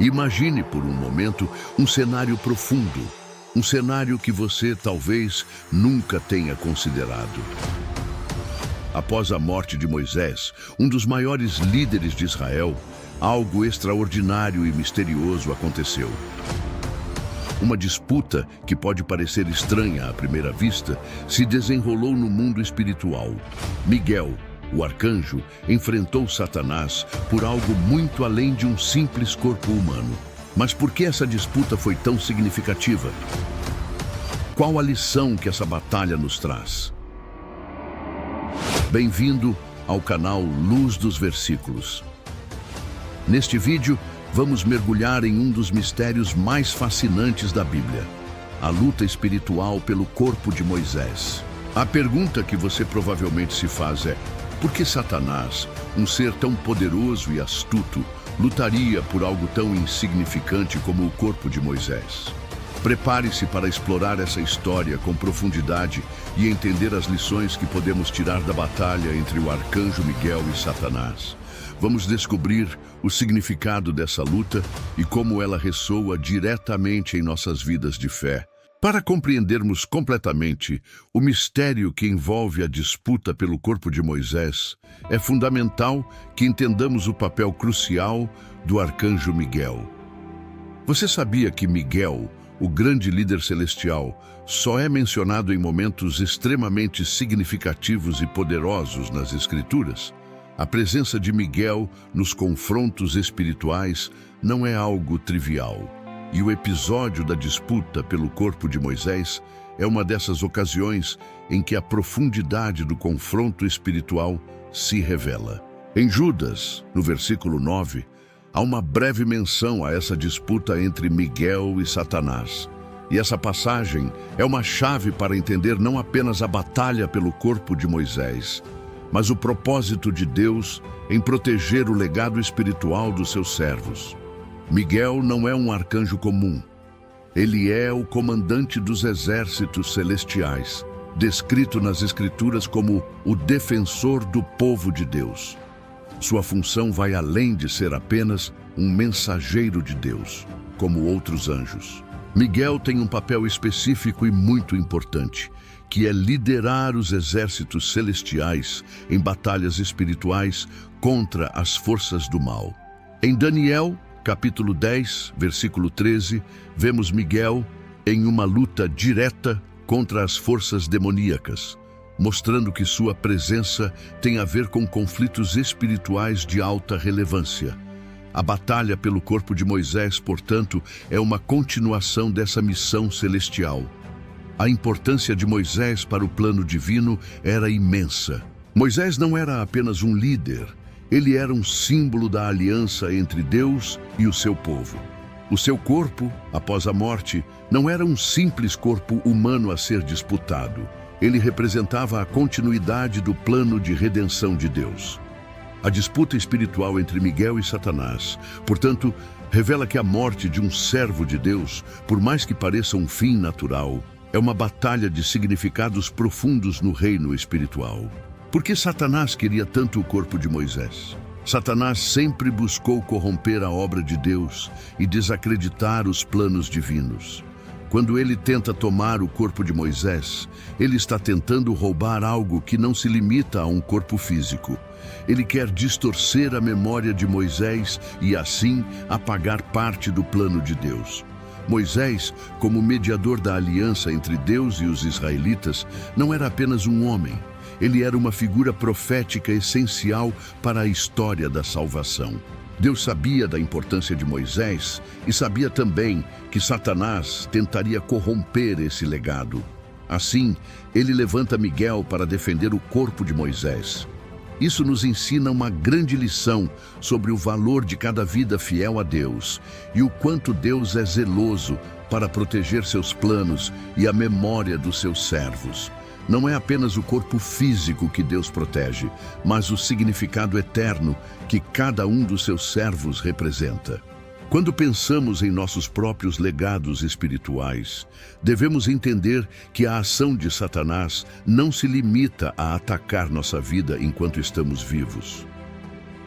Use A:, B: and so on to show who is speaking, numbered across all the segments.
A: Imagine por um momento um cenário profundo, um cenário que você talvez nunca tenha considerado. Após a morte de Moisés, um dos maiores líderes de Israel, algo extraordinário e misterioso aconteceu. Uma disputa que pode parecer estranha à primeira vista se desenrolou no mundo espiritual. Miguel, o arcanjo, enfrentou Satanás por algo muito além de um simples corpo humano. Mas por que essa disputa foi tão significativa? Qual a lição que essa batalha nos traz? Bem-vindo ao canal Luz dos Versículos. Neste vídeo, vamos mergulhar em um dos mistérios mais fascinantes da Bíblia, a luta espiritual pelo corpo de Moisés. A pergunta que você provavelmente se faz é: por que Satanás, um ser tão poderoso e astuto, lutaria por algo tão insignificante como o corpo de Moisés? Prepare-se para explorar essa história com profundidade e entender as lições que podemos tirar da batalha entre o arcanjo Miguel e Satanás. Vamos descobrir o significado dessa luta e como ela ressoa diretamente em nossas vidas de fé. Para compreendermos completamente o mistério que envolve a disputa pelo corpo de Moisés, é fundamental que entendamos o papel crucial do arcanjo Miguel. Você sabia que Miguel, o grande líder celestial, só é mencionado em momentos extremamente significativos e poderosos nas Escrituras? A presença de Miguel nos confrontos espirituais não é algo trivial. E o episódio da disputa pelo corpo de Moisés é uma dessas ocasiões em que a profundidade do confronto espiritual se revela. Em Judas, no versículo 9, há uma breve menção a essa disputa entre Miguel e Satanás. E essa passagem é uma chave para entender não apenas a batalha pelo corpo de Moisés, mas o propósito de Deus em proteger o legado espiritual dos seus servos. Miguel não é um arcanjo comum. Ele é o comandante dos exércitos celestiais, descrito nas Escrituras como o defensor do povo de Deus. Sua função vai além de ser apenas um mensageiro de Deus, como outros anjos. Miguel tem um papel específico e muito importante, que é liderar os exércitos celestiais em batalhas espirituais contra as forças do mal. Em Daniel, capítulo 10, versículo 13, vemos Miguel em uma luta direta contra as forças demoníacas, mostrando que sua presença tem a ver com conflitos espirituais de alta relevância. A batalha pelo corpo de Moisés, portanto, é uma continuação dessa missão celestial. A importância de Moisés para o plano divino era imensa. Moisés não era apenas um líder, ele era um símbolo da aliança entre Deus e o seu povo. O seu corpo, após a morte, não era um simples corpo humano a ser disputado. Ele representava a continuidade do plano de redenção de Deus. A disputa espiritual entre Miguel e Satanás, portanto, revela que a morte de um servo de Deus, por mais que pareça um fim natural, é uma batalha de significados profundos no reino espiritual. Por que Satanás queria tanto o corpo de Moisés? Satanás sempre buscou corromper a obra de Deus e desacreditar os planos divinos. Quando ele tenta tomar o corpo de Moisés, ele está tentando roubar algo que não se limita a um corpo físico. Ele quer distorcer a memória de Moisés e, assim, apagar parte do plano de Deus. Moisés, como mediador da aliança entre Deus e os israelitas, não era apenas um homem. Ele era uma figura profética essencial para a história da salvação. Deus sabia da importância de Moisés e sabia também que Satanás tentaria corromper esse legado. Assim, ele levanta Miguel para defender o corpo de Moisés. Isso nos ensina uma grande lição sobre o valor de cada vida fiel a Deus e o quanto Deus é zeloso para proteger seus planos e a memória dos seus servos. Não é apenas o corpo físico que Deus protege, mas o significado eterno que cada um dos seus servos representa. Quando pensamos em nossos próprios legados espirituais, devemos entender que a ação de Satanás não se limita a atacar nossa vida enquanto estamos vivos.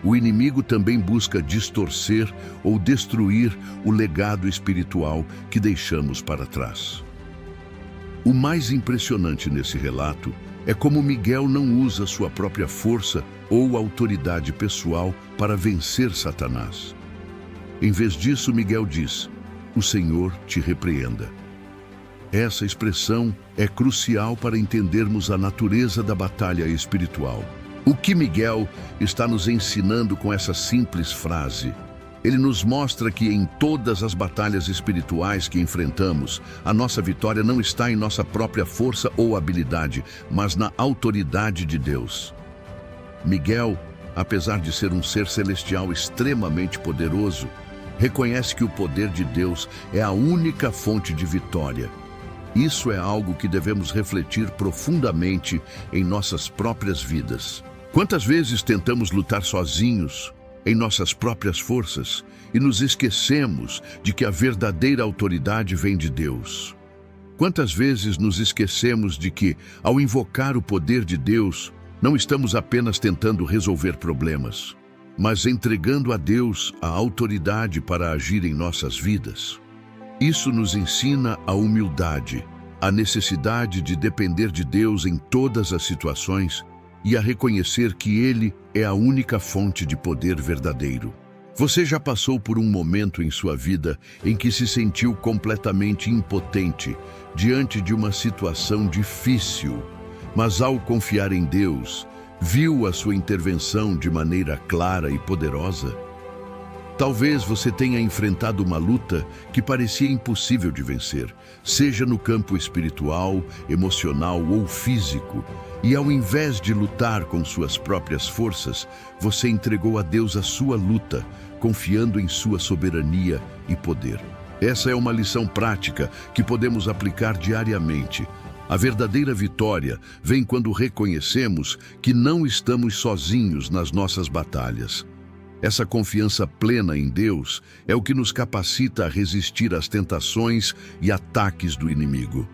A: O inimigo também busca distorcer ou destruir o legado espiritual que deixamos para trás. O mais impressionante nesse relato é como Miguel não usa sua própria força ou autoridade pessoal para vencer Satanás. Em vez disso, Miguel diz: "O Senhor te repreenda." Essa expressão é crucial para entendermos a natureza da batalha espiritual. O que Miguel está nos ensinando com essa simples frase? Ele nos mostra que em todas as batalhas espirituais que enfrentamos, a nossa vitória não está em nossa própria força ou habilidade, mas na autoridade de Deus. Miguel, apesar de ser um ser celestial extremamente poderoso, reconhece que o poder de Deus é a única fonte de vitória. Isso é algo que devemos refletir profundamente em nossas próprias vidas. Quantas vezes tentamos lutar sozinhos, em nossas próprias forças, e nos esquecemos de que a verdadeira autoridade vem de Deus? Quantas vezes nos esquecemos de que, ao invocar o poder de Deus, não estamos apenas tentando resolver problemas, mas entregando a Deus a autoridade para agir em nossas vidas? Isso nos ensina a humildade, a necessidade de depender de Deus em todas as situações e a reconhecer que Ele é a única fonte de poder verdadeiro. Você já passou por um momento em sua vida em que se sentiu completamente impotente diante de uma situação difícil, mas ao confiar em Deus, viu a sua intervenção de maneira clara e poderosa? Talvez você tenha enfrentado uma luta que parecia impossível de vencer, seja no campo espiritual, emocional ou físico, e ao invés de lutar com suas próprias forças, você entregou a Deus a sua luta, confiando em sua soberania e poder. Essa é uma lição prática que podemos aplicar diariamente. A verdadeira vitória vem quando reconhecemos que não estamos sozinhos nas nossas batalhas. Essa confiança plena em Deus é o que nos capacita a resistir às tentações e ataques do inimigo.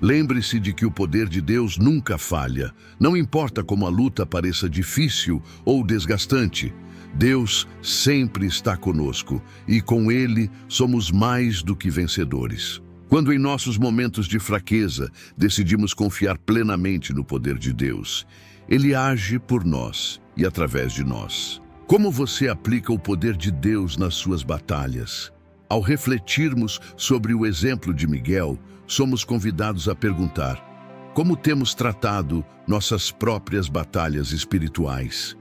A: Lembre-se de que o poder de Deus nunca falha. Não importa como a luta pareça difícil ou desgastante, Deus sempre está conosco e com Ele somos mais do que vencedores. Quando em nossos momentos de fraqueza decidimos confiar plenamente no poder de Deus, Ele age por nós e através de nós. Como você aplica o poder de Deus nas suas batalhas? Ao refletirmos sobre o exemplo de Miguel, somos convidados a perguntar: como temos tratado nossas próprias batalhas espirituais?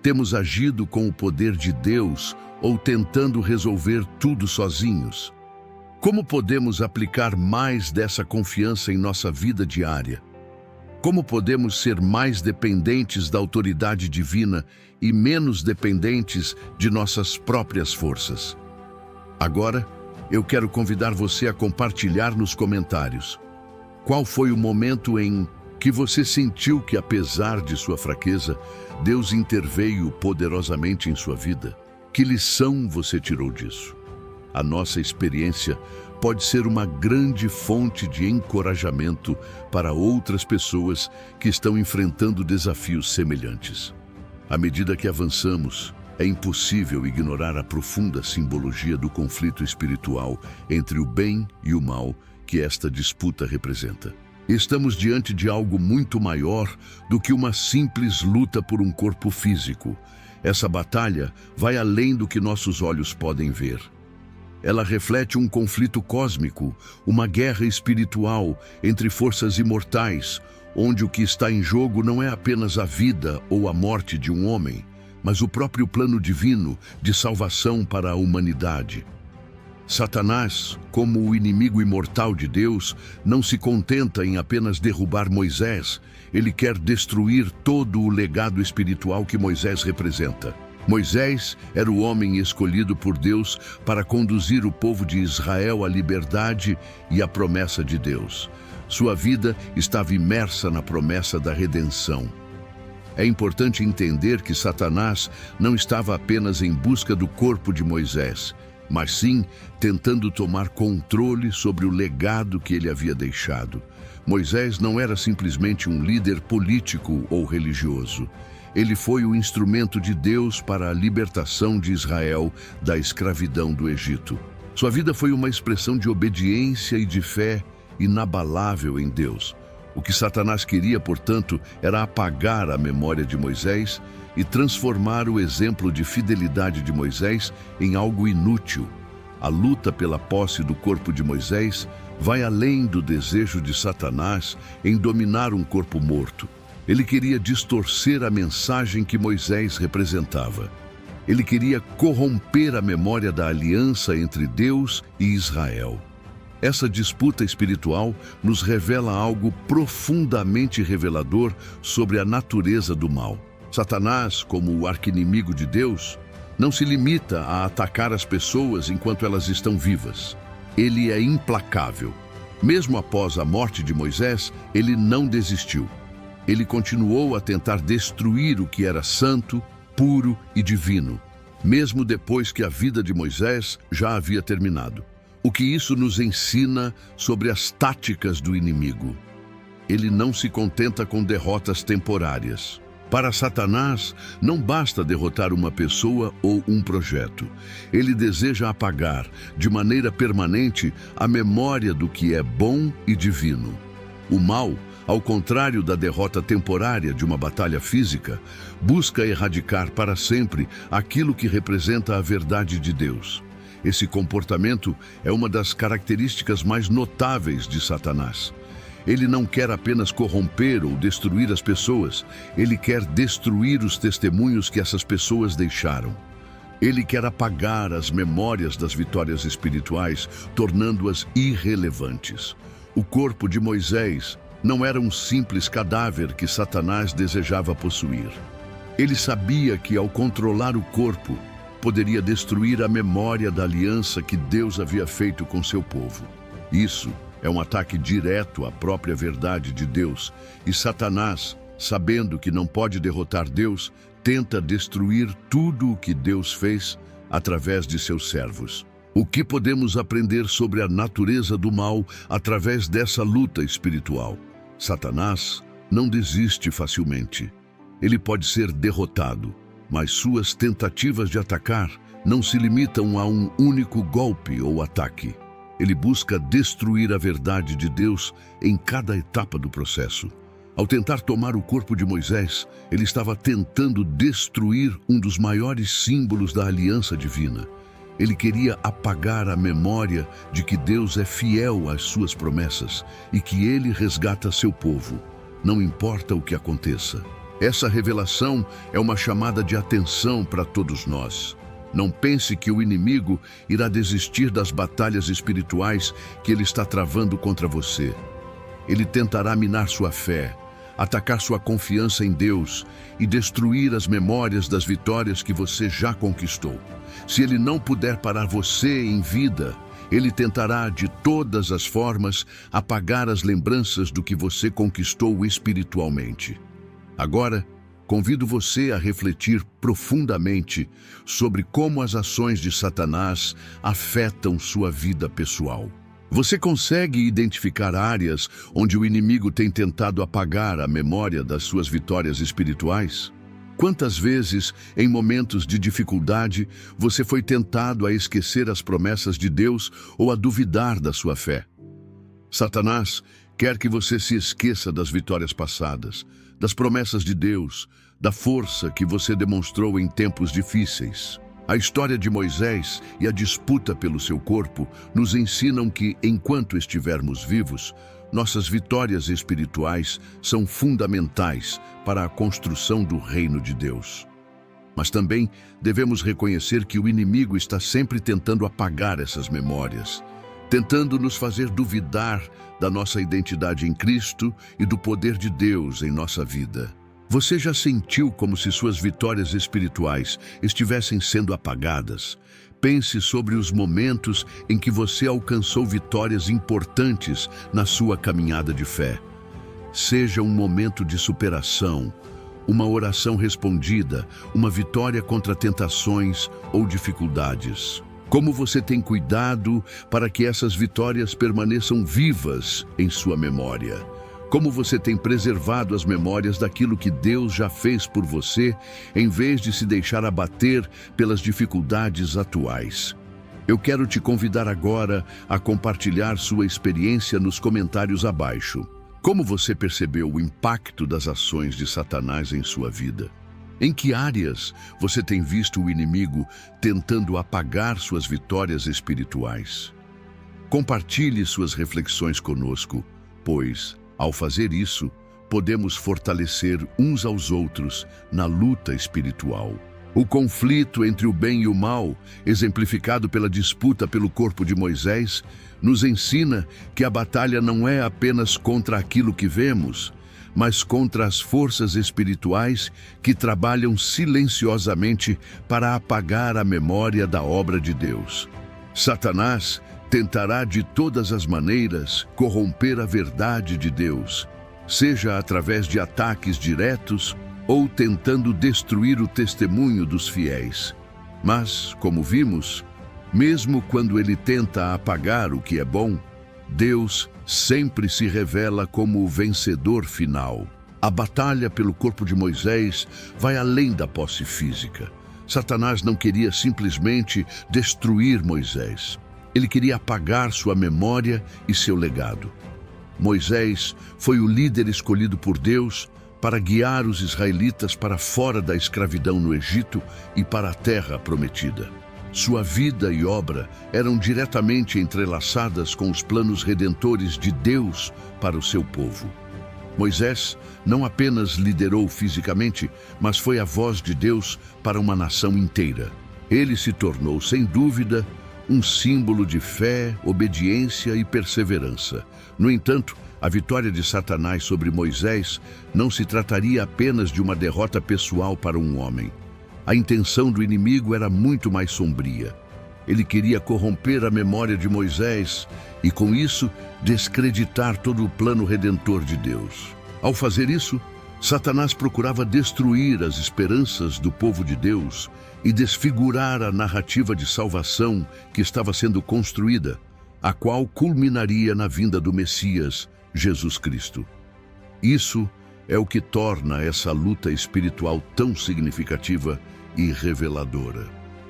A: Temos agido com o poder de Deus ou tentando resolver tudo sozinhos? Como podemos aplicar mais dessa confiança em nossa vida diária? Como podemos ser mais dependentes da autoridade divina e menos dependentes de nossas próprias forças? Agora, eu quero convidar você a compartilhar nos comentários. Qual foi o momento em que você sentiu que, apesar de sua fraqueza, Deus interveio poderosamente em sua vida? Que lição você tirou disso? A nossa experiência pode ser uma grande fonte de encorajamento para outras pessoas que estão enfrentando desafios semelhantes. À medida que avançamos, é impossível ignorar a profunda simbologia do conflito espiritual entre o bem e o mal que esta disputa representa. Estamos diante de algo muito maior do que uma simples luta por um corpo físico. Essa batalha vai além do que nossos olhos podem ver. Ela reflete um conflito cósmico, uma guerra espiritual entre forças imortais, onde o que está em jogo não é apenas a vida ou a morte de um homem, mas o próprio plano divino de salvação para a humanidade. Satanás, como o inimigo imortal de Deus, não se contenta em apenas derrubar Moisés, ele quer destruir todo o legado espiritual que Moisés representa. Moisés era o homem escolhido por Deus para conduzir o povo de Israel à liberdade e à promessa de Deus. Sua vida estava imersa na promessa da redenção. É importante entender que Satanás não estava apenas em busca do corpo de Moisés, mas sim tentando tomar controle sobre o legado que ele havia deixado. Moisés não era simplesmente um líder político ou religioso. Ele foi o instrumento de Deus para a libertação de Israel da escravidão do Egito. Sua vida foi uma expressão de obediência e de fé inabalável em Deus. O que Satanás queria, portanto, era apagar a memória de Moisés e transformar o exemplo de fidelidade de Moisés em algo inútil. A luta pela posse do corpo de Moisés vai além do desejo de Satanás em dominar um corpo morto. Ele queria distorcer a mensagem que Moisés representava. Ele queria corromper a memória da aliança entre Deus e Israel. Essa disputa espiritual nos revela algo profundamente revelador sobre a natureza do mal. Satanás, como o arqui-inimigo de Deus, não se limita a atacar as pessoas enquanto elas estão vivas. Ele é implacável. Mesmo após a morte de Moisés, ele não desistiu. Ele continuou a tentar destruir o que era santo, puro e divino, mesmo depois que a vida de Moisés já havia terminado. O que isso nos ensina sobre as táticas do inimigo? Ele não se contenta com derrotas temporárias. Para Satanás, não basta derrotar uma pessoa ou um projeto. Ele deseja apagar, de maneira permanente, a memória do que é bom e divino. O mal, ao contrário da derrota temporária de uma batalha física, busca erradicar para sempre aquilo que representa a verdade de Deus. Esse comportamento é uma das características mais notáveis de Satanás. Ele não quer apenas corromper ou destruir as pessoas, ele quer destruir os testemunhos que essas pessoas deixaram. Ele quer apagar as memórias das vitórias espirituais, tornando-as irrelevantes. O corpo de Moisés não era um simples cadáver que Satanás desejava possuir. Ele sabia que, ao controlar o corpo, poderia destruir a memória da aliança que Deus havia feito com seu povo. Isso é um ataque direto à própria verdade de Deus, e Satanás, sabendo que não pode derrotar Deus, tenta destruir tudo o que Deus fez através de seus servos. O que podemos aprender sobre a natureza do mal através dessa luta espiritual? Satanás não desiste facilmente. Ele pode ser derrotado, mas suas tentativas de atacar não se limitam a um único golpe ou ataque. Ele busca destruir a verdade de Deus em cada etapa do processo. Ao tentar tomar o corpo de Moisés, ele estava tentando destruir um dos maiores símbolos da aliança divina. Ele queria apagar a memória de que Deus é fiel às suas promessas e que ele resgata seu povo, não importa o que aconteça. Essa revelação é uma chamada de atenção para todos nós. Não pense que o inimigo irá desistir das batalhas espirituais que ele está travando contra você. Ele tentará minar sua fé, atacar sua confiança em Deus e destruir as memórias das vitórias que você já conquistou. Se ele não puder parar você em vida, ele tentará de todas as formas apagar as lembranças do que você conquistou espiritualmente. Agora, convido você a refletir profundamente sobre como as ações de Satanás afetam sua vida pessoal. Você consegue identificar áreas onde o inimigo tem tentado apagar a memória das suas vitórias espirituais? Quantas vezes, em momentos de dificuldade, você foi tentado a esquecer as promessas de Deus ou a duvidar da sua fé? Satanás quer que você se esqueça das vitórias passadas, das promessas de Deus, da força que você demonstrou em tempos difíceis. A história de Moisés e a disputa pelo seu corpo nos ensinam que, enquanto estivermos vivos, nossas vitórias espirituais são fundamentais para a construção do reino de Deus. Mas também devemos reconhecer que o inimigo está sempre tentando apagar essas memórias, tentando nos fazer duvidar da nossa identidade em Cristo e do poder de Deus em nossa vida. Você já sentiu como se suas vitórias espirituais estivessem sendo apagadas? Pense sobre os momentos em que você alcançou vitórias importantes na sua caminhada de fé. Seja um momento de superação, uma oração respondida, uma vitória contra tentações ou dificuldades. Como você tem cuidado para que essas vitórias permaneçam vivas em sua memória? Como você tem preservado as memórias daquilo que Deus já fez por você, em vez de se deixar abater pelas dificuldades atuais? Eu quero te convidar agora a compartilhar sua experiência nos comentários abaixo. Como você percebeu o impacto das ações de Satanás em sua vida? Em que áreas você tem visto o inimigo tentando apagar suas vitórias espirituais? Compartilhe suas reflexões conosco, pois, ao fazer isso, podemos fortalecer uns aos outros na luta espiritual. O conflito entre o bem e o mal, exemplificado pela disputa pelo corpo de Moisés, nos ensina que a batalha não é apenas contra aquilo que vemos, mas contra as forças espirituais que trabalham silenciosamente para apagar a memória da obra de Deus. Satanás tentará de todas as maneiras corromper a verdade de Deus, seja através de ataques diretos ou tentando destruir o testemunho dos fiéis. Mas, como vimos, mesmo quando ele tenta apagar o que é bom, Deus sempre se revela como o vencedor final. A batalha pelo corpo de Moisés vai além da posse física. Satanás não queria simplesmente destruir Moisés. Ele queria apagar sua memória e seu legado. Moisés foi o líder escolhido por Deus para guiar os israelitas para fora da escravidão no Egito e para a terra prometida. Sua vida e obra eram diretamente entrelaçadas com os planos redentores de Deus para o seu povo. Moisés não apenas liderou fisicamente, mas foi a voz de Deus para uma nação inteira. Ele se tornou, sem dúvida, um símbolo de fé, obediência e perseverança. No entanto, a vitória de Satanás sobre Moisés não se trataria apenas de uma derrota pessoal para um homem. A intenção do inimigo era muito mais sombria. Ele queria corromper a memória de Moisés e, com isso, descreditar todo o plano redentor de Deus. Ao fazer isso, Satanás procurava destruir as esperanças do povo de Deus e desfigurar a narrativa de salvação que estava sendo construída, a qual culminaria na vinda do Messias, Jesus Cristo. Isso é o que torna essa luta espiritual tão significativa e reveladora.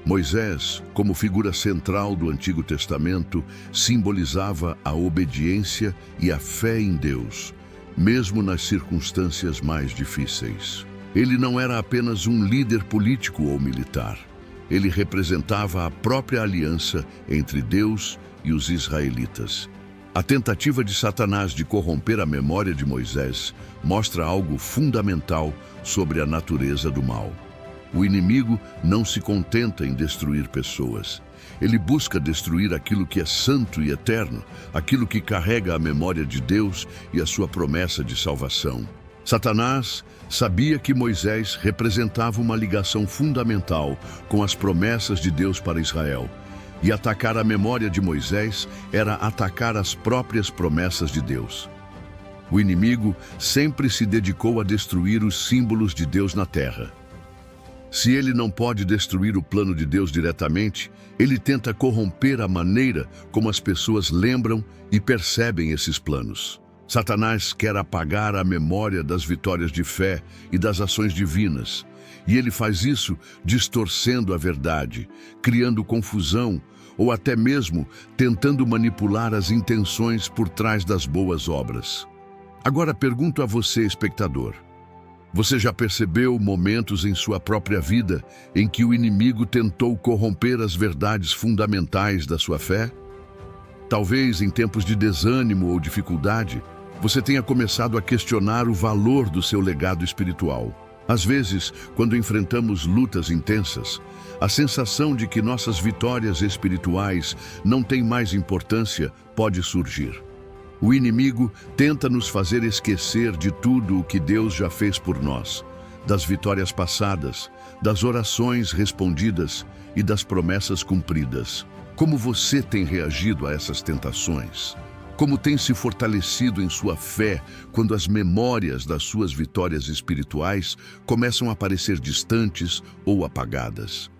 A: Moisés, como figura central do Antigo Testamento, simbolizava a obediência e a fé em Deus, mesmo nas circunstâncias mais difíceis. Ele não era apenas um líder político ou militar. Ele representava a própria aliança entre Deus e os israelitas. A tentativa de Satanás de corromper a memória de Moisés mostra algo fundamental sobre a natureza do mal. O inimigo não se contenta em destruir pessoas. Ele busca destruir aquilo que é santo e eterno, aquilo que carrega a memória de Deus e a sua promessa de salvação. Satanás sabia que Moisés representava uma ligação fundamental com as promessas de Deus para Israel. E atacar a memória de Moisés era atacar as próprias promessas de Deus. O inimigo sempre se dedicou a destruir os símbolos de Deus na terra. Se ele não pode destruir o plano de Deus diretamente, ele tenta corromper a maneira como as pessoas lembram e percebem esses planos. Satanás quer apagar a memória das vitórias de fé e das ações divinas, e ele faz isso distorcendo a verdade, criando confusão ou até mesmo tentando manipular as intenções por trás das boas obras. Agora pergunto a você, espectador, você já percebeu momentos em sua própria vida em que o inimigo tentou corromper as verdades fundamentais da sua fé? Talvez em tempos de desânimo ou dificuldade, você tenha começado a questionar o valor do seu legado espiritual. Às vezes, quando enfrentamos lutas intensas, a sensação de que nossas vitórias espirituais não têm mais importância pode surgir. O inimigo tenta nos fazer esquecer de tudo o que Deus já fez por nós, das vitórias passadas, das orações respondidas e das promessas cumpridas. Como você tem reagido a essas tentações? Como tem se fortalecido em sua fé quando as memórias das suas vitórias espirituais começam a parecer distantes ou apagadas?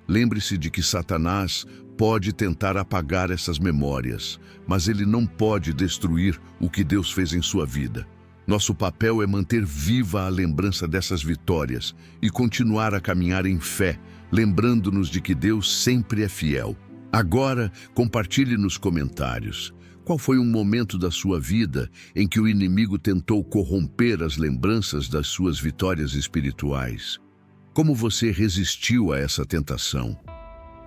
A: Lembre-se de que Satanás pode tentar apagar essas memórias, mas ele não pode destruir o que Deus fez em sua vida. Nosso papel é manter viva a lembrança dessas vitórias e continuar a caminhar em fé, lembrando-nos de que Deus sempre é fiel. Agora, compartilhe nos comentários. Qual foi um momento da sua vida em que o inimigo tentou corromper as lembranças das suas vitórias espirituais? Como você resistiu a essa tentação?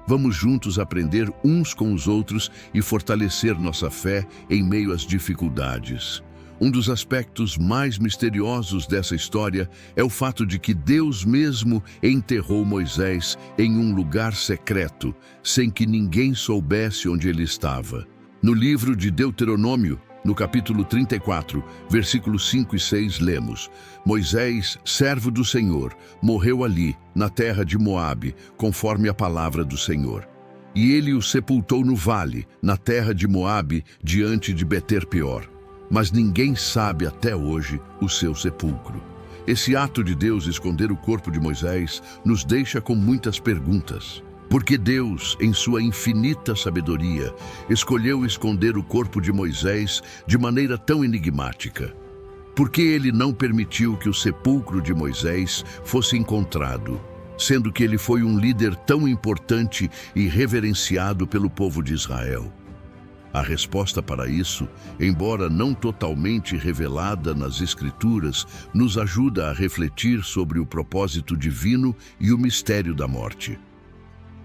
A: Vamos juntos aprender uns com os outros e fortalecer nossa fé em meio às dificuldades. Um dos aspectos mais misteriosos dessa história é o fato de que Deus mesmo enterrou Moisés em um lugar secreto, sem que ninguém soubesse onde ele estava. No livro de Deuteronômio, no capítulo 34, versículos 5 e 6, lemos: Moisés, servo do Senhor, morreu ali, na terra de Moabe, conforme a palavra do Senhor. E ele o sepultou no vale, na terra de Moabe, diante de Beter-peor. Mas ninguém sabe até hoje o seu sepulcro. Esse ato de Deus esconder o corpo de Moisés nos deixa com muitas perguntas. Por que Deus, em sua infinita sabedoria, escolheu esconder o corpo de Moisés de maneira tão enigmática? Por que ele não permitiu que o sepulcro de Moisés fosse encontrado, sendo que ele foi um líder tão importante e reverenciado pelo povo de Israel? A resposta para isso, embora não totalmente revelada nas Escrituras, nos ajuda a refletir sobre o propósito divino e o mistério da morte.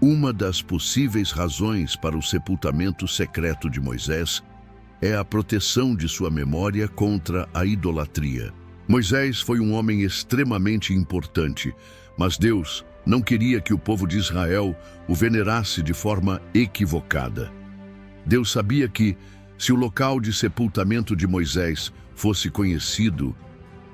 A: Uma das possíveis razões para o sepultamento secreto de Moisés é a proteção de sua memória contra a idolatria. Moisés foi um homem extremamente importante, mas Deus não queria que o povo de Israel o venerasse de forma equivocada. Deus sabia que, se o local de sepultamento de Moisés fosse conhecido,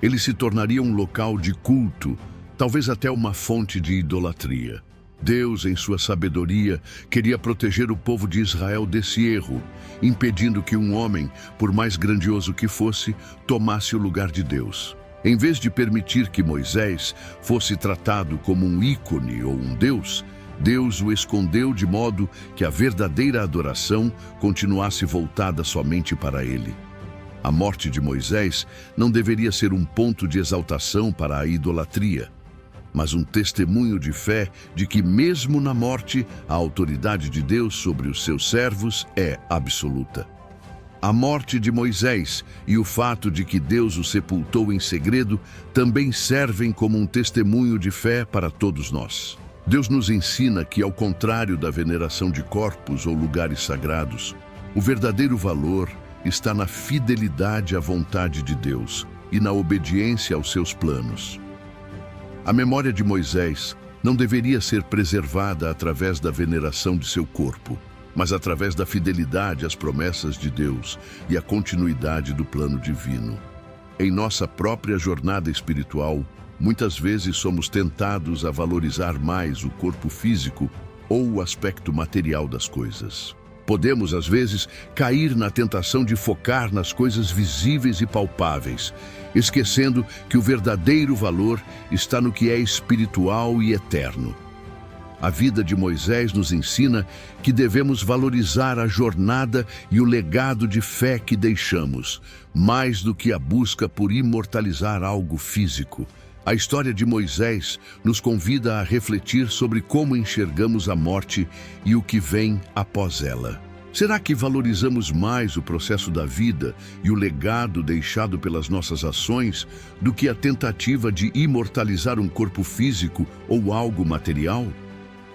A: ele se tornaria um local de culto, talvez até uma fonte de idolatria. Deus, em sua sabedoria, queria proteger o povo de Israel desse erro, impedindo que um homem, por mais grandioso que fosse, tomasse o lugar de Deus. Em vez de permitir que Moisés fosse tratado como um ícone ou um Deus, Deus o escondeu de modo que a verdadeira adoração continuasse voltada somente para ele. A morte de Moisés não deveria ser um ponto de exaltação para a idolatria, mas um testemunho de fé de que, mesmo na morte, a autoridade de Deus sobre os seus servos é absoluta. A morte de Moisés e o fato de que Deus o sepultou em segredo também servem como um testemunho de fé para todos nós. Deus nos ensina que, ao contrário da veneração de corpos ou lugares sagrados, o verdadeiro valor está na fidelidade à vontade de Deus e na obediência aos seus planos. A memória de Moisés não deveria ser preservada através da veneração de seu corpo, mas através da fidelidade às promessas de Deus e a continuidade do plano divino. Em nossa própria jornada espiritual, muitas vezes somos tentados a valorizar mais o corpo físico ou o aspecto material das coisas. Podemos, às vezes, cair na tentação de focar nas coisas visíveis e palpáveis, esquecendo que o verdadeiro valor está no que é espiritual e eterno. A vida de Moisés nos ensina que devemos valorizar a jornada e o legado de fé que deixamos, mais do que a busca por imortalizar algo físico. A história de Moisés nos convida a refletir sobre como enxergamos a morte e o que vem após ela. Será que valorizamos mais o processo da vida e o legado deixado pelas nossas ações do que a tentativa de imortalizar um corpo físico ou algo material?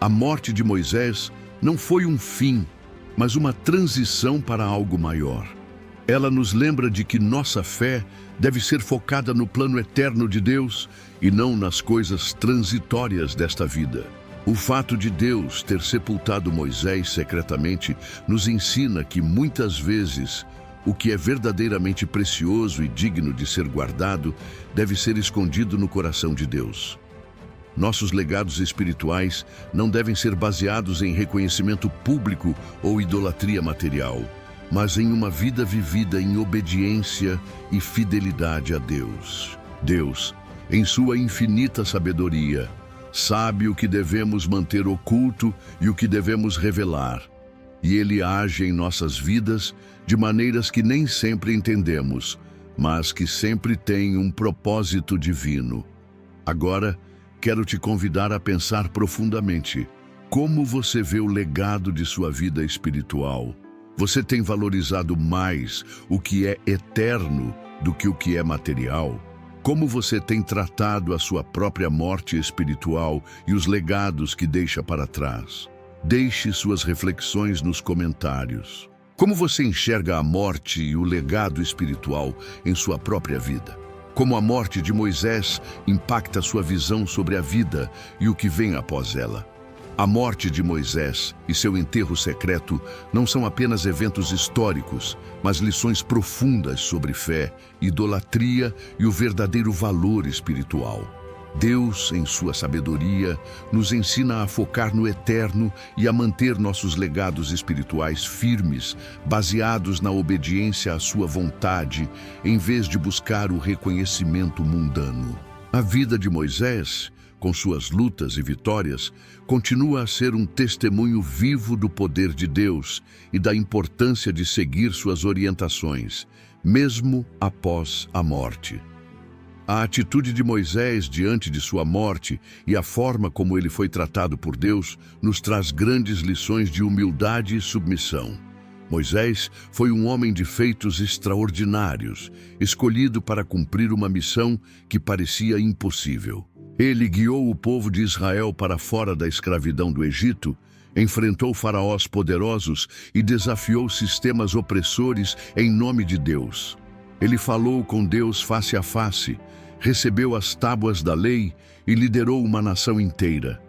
A: A morte de Moisés não foi um fim, mas uma transição para algo maior. Ela nos lembra de que nossa fé deve ser focada no plano eterno de Deus e não nas coisas transitórias desta vida. O fato de Deus ter sepultado Moisés secretamente nos ensina que, muitas vezes, o que é verdadeiramente precioso e digno de ser guardado deve ser escondido no coração de Deus. Nossos legados espirituais não devem ser baseados em reconhecimento público ou idolatria material, mas em uma vida vivida em obediência e fidelidade a Deus. Deus, em sua infinita sabedoria, sabe o que devemos manter oculto e o que devemos revelar, e Ele age em nossas vidas de maneiras que nem sempre entendemos, mas que sempre tem um propósito divino. Agora, quero te convidar a pensar profundamente. Como você vê o legado de sua vida espiritual? Você tem valorizado mais o que é eterno do que o que é material? Como você tem tratado a sua própria morte espiritual e os legados que deixa para trás? Deixe suas reflexões nos comentários. Como você enxerga a morte e o legado espiritual em sua própria vida? Como a morte de Moisés impacta sua visão sobre a vida e o que vem após ela? A morte de Moisés e seu enterro secreto não são apenas eventos históricos, mas lições profundas sobre fé, idolatria e o verdadeiro valor espiritual. Deus, em sua sabedoria, nos ensina a focar no eterno e a manter nossos legados espirituais firmes, baseados na obediência à sua vontade, em vez de buscar o reconhecimento mundano. A vida de Moisés, com suas lutas e vitórias, continua a ser um testemunho vivo do poder de Deus e da importância de seguir suas orientações, mesmo após a morte. A atitude de Moisés diante de sua morte e a forma como ele foi tratado por Deus nos traz grandes lições de humildade e submissão. Moisés foi um homem de feitos extraordinários, escolhido para cumprir uma missão que parecia impossível. Ele guiou o povo de Israel para fora da escravidão do Egito, enfrentou faraós poderosos e desafiou sistemas opressores em nome de Deus. Ele falou com Deus face a face, recebeu as tábuas da lei e liderou uma nação inteira.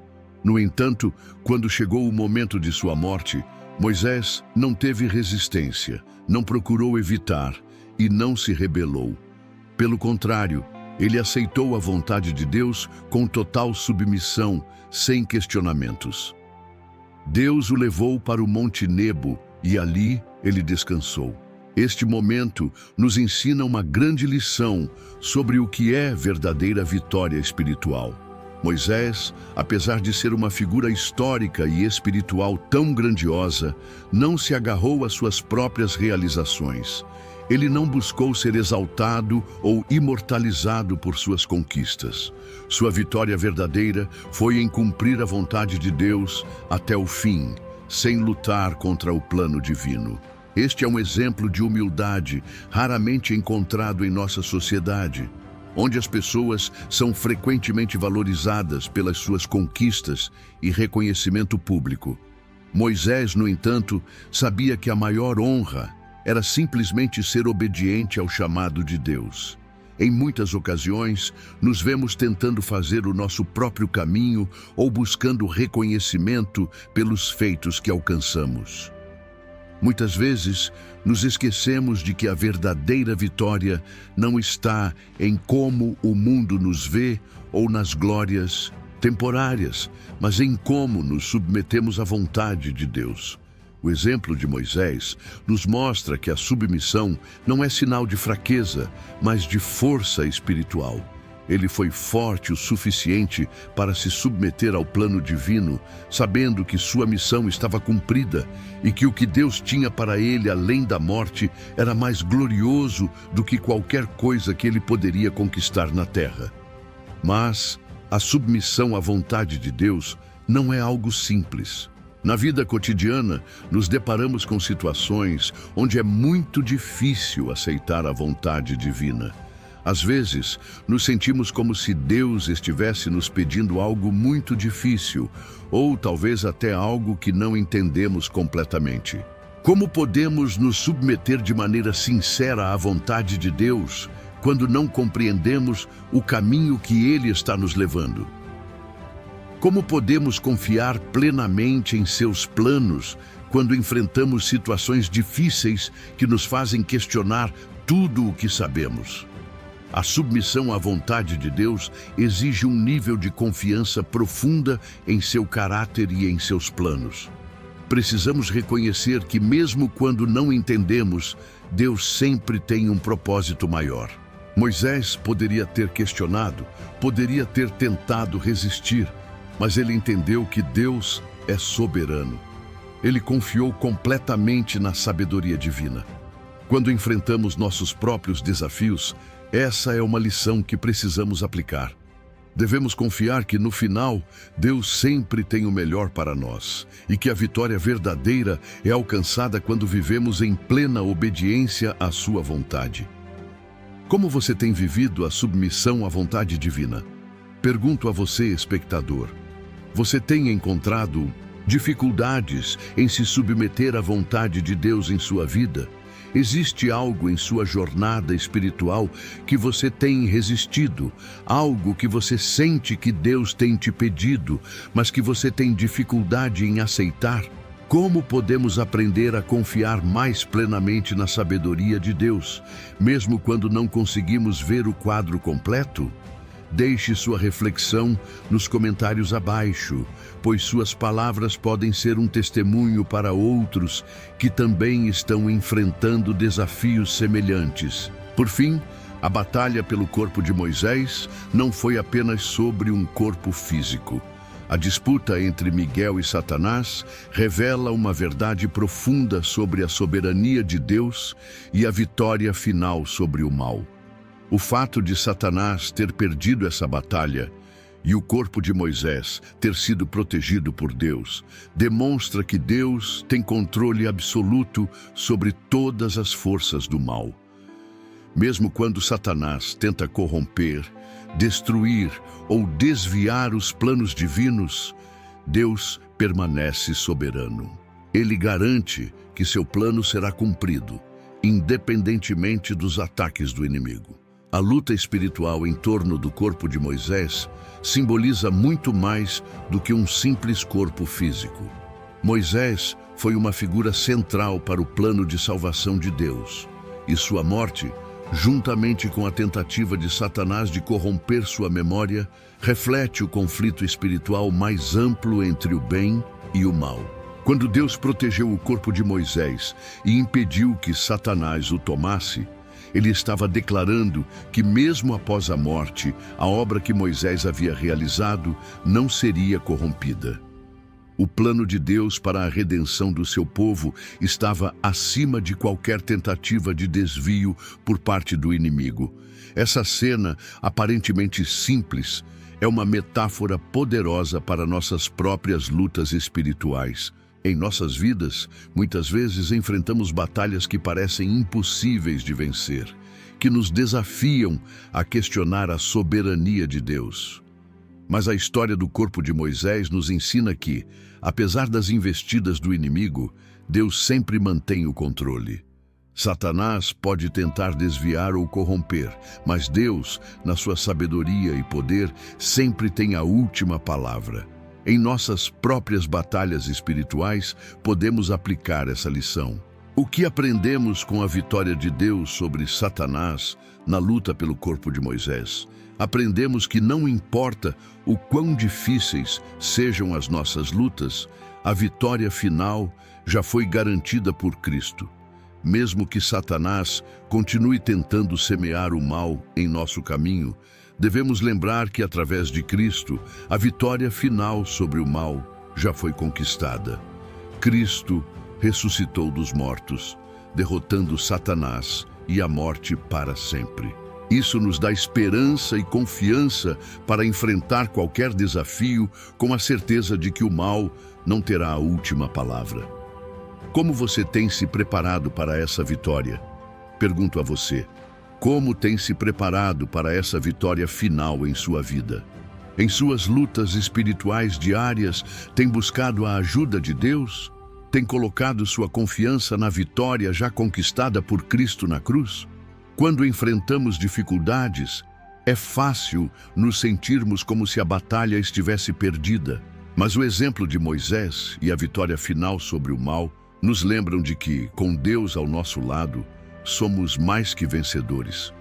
A: No entanto, quando chegou o momento de sua morte, Moisés não teve resistência, não procurou evitar e não se rebelou. Pelo contrário, ele aceitou a vontade de Deus com total submissão, sem questionamentos. Deus o levou para o Monte Nebo e ali ele descansou. Este momento nos ensina uma grande lição sobre o que é verdadeira vitória espiritual. Moisés, apesar de ser uma figura histórica e espiritual tão grandiosa, não se agarrou às suas próprias realizações. Ele não buscou ser exaltado ou imortalizado por suas conquistas. Sua vitória verdadeira foi em cumprir a vontade de Deus até o fim, sem lutar contra o plano divino. Este é um exemplo de humildade raramente encontrado em nossa sociedade, onde as pessoas são frequentemente valorizadas pelas suas conquistas e reconhecimento público. Moisés, no entanto, sabia que a maior honra era simplesmente ser obediente ao chamado de Deus. Em muitas ocasiões, nos vemos tentando fazer o nosso próprio caminho ou buscando reconhecimento pelos feitos que alcançamos. Muitas vezes, nos esquecemos de que a verdadeira vitória não está em como o mundo nos vê ou nas glórias temporárias, mas em como nos submetemos à vontade de Deus. O exemplo de Moisés nos mostra que a submissão não é sinal de fraqueza, mas de força espiritual. Ele foi forte o suficiente para se submeter ao plano divino, sabendo que sua missão estava cumprida e que o que Deus tinha para ele além da morte era mais glorioso do que qualquer coisa que ele poderia conquistar na terra. Mas a submissão à vontade de Deus não é algo simples. Na vida cotidiana, nos deparamos com situações onde é muito difícil aceitar a vontade divina. Às vezes, nos sentimos como se Deus estivesse nos pedindo algo muito difícil, ou talvez até algo que não entendemos completamente. Como podemos nos submeter de maneira sincera à vontade de Deus, quando não compreendemos o caminho que Ele está nos levando? Como podemos confiar plenamente em seus planos, quando enfrentamos situações difíceis que nos fazem questionar tudo o que sabemos? A submissão à vontade de Deus exige um nível de confiança profunda em seu caráter e em seus planos. Precisamos reconhecer que mesmo quando não entendemos, Deus sempre tem um propósito maior. Moisés poderia ter questionado, poderia ter tentado resistir, mas ele entendeu que Deus é soberano. Ele confiou completamente na sabedoria divina. Quando enfrentamos nossos próprios desafios, essa é uma lição que precisamos aplicar. Devemos confiar que, no final, Deus sempre tem o melhor para nós e que a vitória verdadeira é alcançada quando vivemos em plena obediência à sua vontade. Como você tem vivido a submissão à vontade divina? Pergunto a você, espectador. Você tem encontrado dificuldades em se submeter à vontade de Deus em sua vida? Existe algo em sua jornada espiritual que você tem resistido, algo que você sente que Deus tem te pedido, mas que você tem dificuldade em aceitar? Como podemos aprender a confiar mais plenamente na sabedoria de Deus, mesmo quando não conseguimos ver o quadro completo? Deixe sua reflexão nos comentários abaixo, pois suas palavras podem ser um testemunho para outros que também estão enfrentando desafios semelhantes. Por fim, a batalha pelo corpo de Moisés não foi apenas sobre um corpo físico. A disputa entre Miguel e Satanás revela uma verdade profunda sobre a soberania de Deus e a vitória final sobre o mal. O fato de Satanás ter perdido essa batalha e o corpo de Moisés ter sido protegido por Deus demonstra que Deus tem controle absoluto sobre todas as forças do mal. Mesmo quando Satanás tenta corromper, destruir ou desviar os planos divinos, Deus permanece soberano. Ele garante que seu plano será cumprido, independentemente dos ataques do inimigo. A luta espiritual em torno do corpo de Moisés simboliza muito mais do que um simples corpo físico. Moisés foi uma figura central para o plano de salvação de Deus, e sua morte, juntamente com a tentativa de Satanás de corromper sua memória, reflete o conflito espiritual mais amplo entre o bem e o mal. Quando Deus protegeu o corpo de Moisés e impediu que Satanás o tomasse, ele estava declarando que, mesmo após a morte, a obra que Moisés havia realizado não seria corrompida. O plano de Deus para a redenção do seu povo estava acima de qualquer tentativa de desvio por parte do inimigo. Essa cena, aparentemente simples, é uma metáfora poderosa para nossas próprias lutas espirituais. Em nossas vidas, muitas vezes enfrentamos batalhas que parecem impossíveis de vencer, que nos desafiam a questionar a soberania de Deus. Mas a história do corpo de Moisés nos ensina que, apesar das investidas do inimigo, Deus sempre mantém o controle. Satanás pode tentar desviar ou corromper, mas Deus, na sua sabedoria e poder, sempre tem a última palavra. Em nossas próprias batalhas espirituais, podemos aplicar essa lição. O que aprendemos com a vitória de Deus sobre Satanás na luta pelo corpo de Moisés? Aprendemos que não importa o quão difíceis sejam as nossas lutas, a vitória final já foi garantida por Cristo. Mesmo que Satanás continue tentando semear o mal em nosso caminho, devemos lembrar que, através de Cristo, a vitória final sobre o mal já foi conquistada. Cristo ressuscitou dos mortos, derrotando Satanás e a morte para sempre. Isso nos dá esperança e confiança para enfrentar qualquer desafio com a certeza de que o mal não terá a última palavra. Como você tem se preparado para essa vitória? Pergunto a você. Como tem se preparado para essa vitória final em sua vida? Em suas lutas espirituais diárias, tem buscado a ajuda de Deus? Tem colocado sua confiança na vitória já conquistada por Cristo na cruz? Quando enfrentamos dificuldades, é fácil nos sentirmos como se a batalha estivesse perdida. Mas o exemplo de Moisés e a vitória final sobre o mal nos lembram de que, com Deus ao nosso lado, somos mais que vencedores.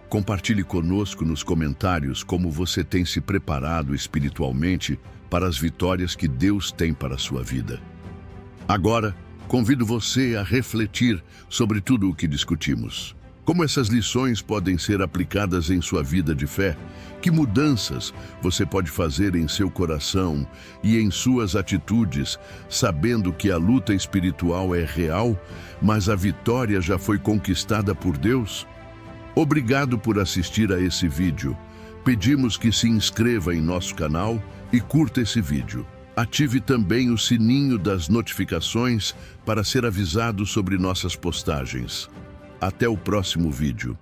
A: Compartilhe conosco nos comentários como você tem se preparado espiritualmente para as vitórias que Deus tem para a sua vida. Agora, convido você a refletir sobre tudo o que discutimos. Como essas lições podem ser aplicadas em sua vida de fé? Que mudanças você pode fazer em seu coração e em suas atitudes, sabendo que a luta espiritual é real, mas a vitória já foi conquistada por Deus? Obrigado por assistir a esse vídeo. Pedimos que se inscreva em nosso canal e curta esse vídeo. Ative também o sininho das notificações para ser avisado sobre nossas postagens. Até o próximo vídeo.